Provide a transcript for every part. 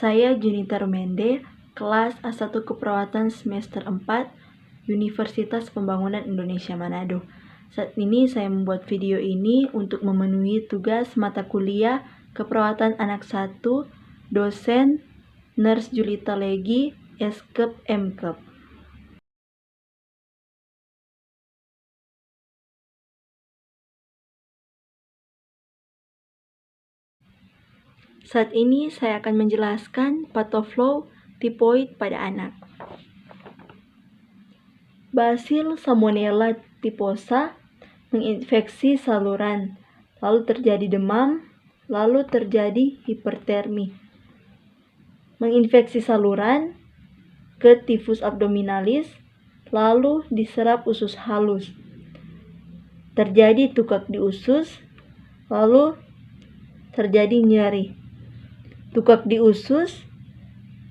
Saya Junita Rumende, kelas A1 Keperawatan semester 4, Universitas Pembangunan Indonesia Manado. Saat ini saya membuat video ini untuk memenuhi tugas mata kuliah Keperawatan Anak 1, dosen Nurse Julita Legi, Eskep Mkep. Saat ini saya akan menjelaskan patoflow tipoid pada anak. Bacil Salmonella typhosa menginfeksi saluran, lalu terjadi demam, lalu terjadi hipertermi. Menginfeksi saluran ke tifus abdominalis, lalu diserap usus halus. Terjadi tukak di usus, lalu terjadi nyeri. Tukak di usus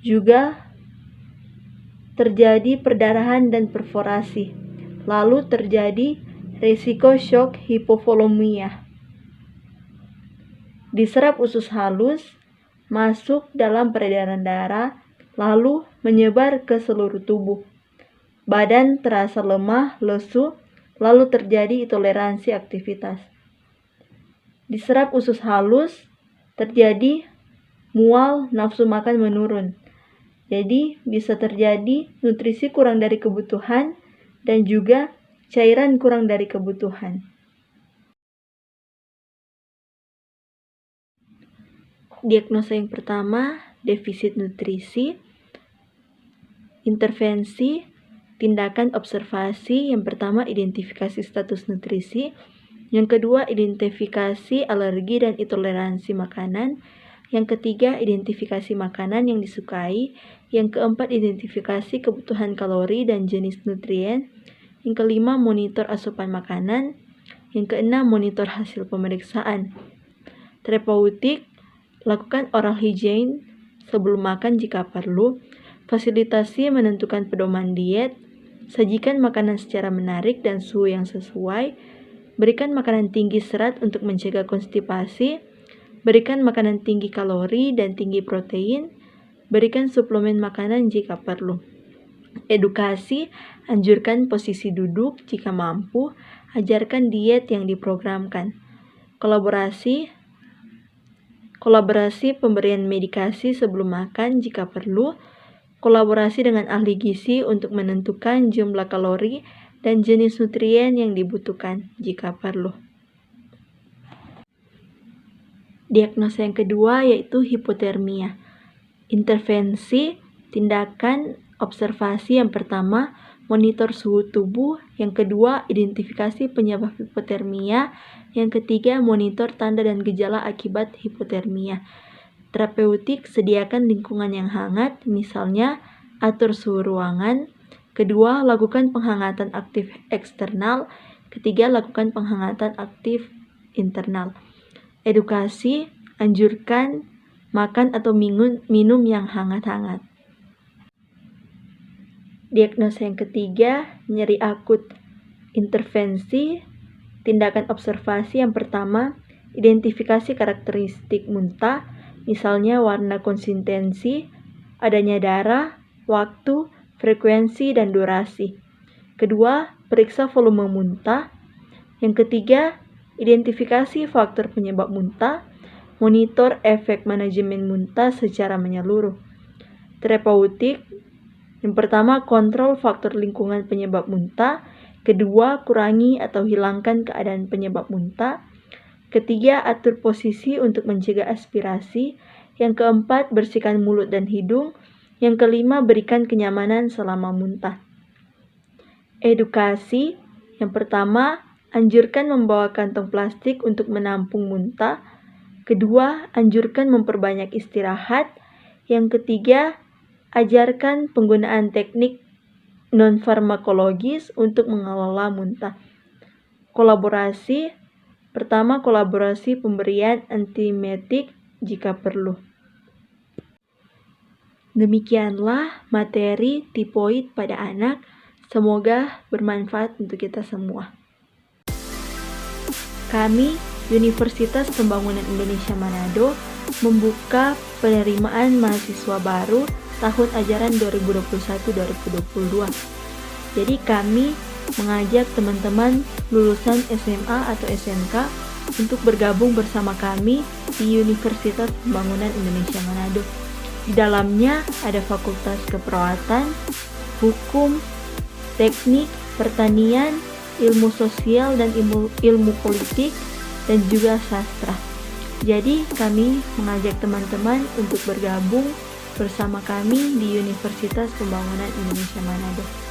juga terjadi perdarahan dan perforasi, lalu terjadi resiko shock hipovolemia. Diserap usus halus, masuk dalam peredaran darah, lalu menyebar ke seluruh tubuh. Badan terasa lemah, lesu, lalu terjadi intoleransi aktivitas. Diserap usus halus, terjadi mual, nafsu makan menurun. Jadi bisa terjadi nutrisi kurang dari kebutuhan dan juga cairan kurang dari kebutuhan. Diagnosa yang pertama, defisit nutrisi. Intervensi, tindakan observasi. Yang pertama, identifikasi status nutrisi. Yang kedua, identifikasi alergi dan intoleransi makanan. Yang ketiga, identifikasi makanan yang disukai. Yang keempat, identifikasi kebutuhan kalori dan jenis nutrien. Yang kelima, monitor asupan makanan. Yang keenam, monitor hasil pemeriksaan. Terapeutik, lakukan oral hygiene sebelum makan jika perlu. Fasilitasi menentukan pedoman diet. Sajikan makanan secara menarik dan suhu yang sesuai. Berikan makanan tinggi serat untuk mencegah konstipasi. Berikan makanan tinggi kalori dan tinggi protein. Berikan suplemen makanan jika perlu. Edukasi, anjurkan posisi duduk jika mampu. Ajarkan diet yang diprogramkan. Kolaborasi pemberian medikasi sebelum makan jika perlu. Kolaborasi dengan ahli gizi untuk menentukan jumlah kalori dan jenis nutrien yang dibutuhkan jika perlu. Diagnosa yang kedua yaitu hipotermia. Intervensi, tindakan observasi. Yang pertama, monitor suhu tubuh. Yang kedua, identifikasi penyebab hipotermia. Yang ketiga, monitor tanda dan gejala akibat hipotermia. Terapeutik, sediakan lingkungan yang hangat, misalnya atur suhu ruangan. Kedua, lakukan penghangatan aktif eksternal. Ketiga, lakukan penghangatan aktif internal. Edukasi, anjurkan makan atau minum yang hangat-hangat. Diagnosa yang ketiga, nyeri akut. Intervensi, tindakan observasi. Yang pertama, identifikasi karakteristik muntah, misalnya warna, konsistensi, adanya darah, waktu, frekuensi, dan durasi. Kedua, periksa volume muntah. Yang ketiga, identifikasi faktor penyebab muntah, monitor efek manajemen muntah secara menyeluruh. Terapeutik, yang pertama, kontrol faktor lingkungan penyebab muntah. Kedua, kurangi atau hilangkan keadaan penyebab muntah. Ketiga, atur posisi untuk mencegah aspirasi. Yang keempat, bersihkan mulut dan hidung. Yang kelima, berikan kenyamanan selama muntah. Edukasi, yang pertama, anjurkan membawa kantong plastik untuk menampung muntah. Kedua, anjurkan memperbanyak istirahat. Yang ketiga, ajarkan penggunaan teknik non-farmakologis untuk mengelola muntah. Kolaborasi, pertama, kolaborasi pemberian antiemetik jika perlu. Demikianlah materi tipoid pada anak. Semoga bermanfaat untuk kita semua. Kami, Universitas Pembangunan Indonesia Manado, membuka penerimaan mahasiswa baru tahun ajaran 2021-2022. Jadi kami mengajak teman-teman lulusan SMA atau SMK untuk bergabung bersama kami di Universitas Pembangunan Indonesia Manado. Di dalamnya ada Fakultas Keperawatan, Hukum, Teknik, Pertanian, Ilmu Sosial dan ilmu Politik, dan juga Sastra. Jadi kami mengajak teman-teman untuk bergabung bersama kami di Universitas Pembangunan Indonesia Manado.